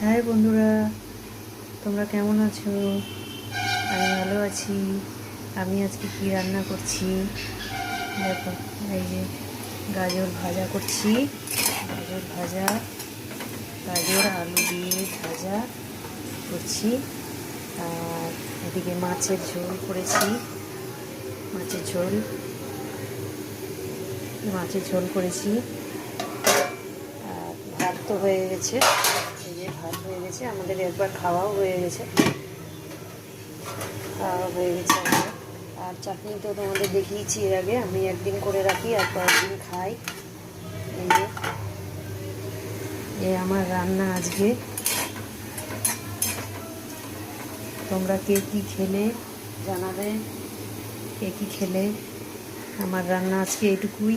High বন্ধুরা, তোমরা কেমন আছো? আমি ভালো আছি। আমি আজকে কি রান্না করছি দেখো। এই যে গাজর ভাজা করছি, গাজর আলু দিয়ে ভাজা করছি। আর এদিকে মাছের ঝোল করেছি, মাছের ঝোল করেছি। আর ভাত তো হয়ে গেছে, এই যে ভাত হয়ে গেছে, আমাদের একবার খাওয়াও হয়ে গেছে আমাদের। আর চাটনি তো তোমাদের দেখিয়েছি এর আগে, আমি একদিন করে রাখি আর কয়েকদিন খাই। এই যে আমার রান্না আজকে। তোমরা কে কী খেলে জানাবে, কে কী খেলে। আমার রান্না আজকে এইটুকুই।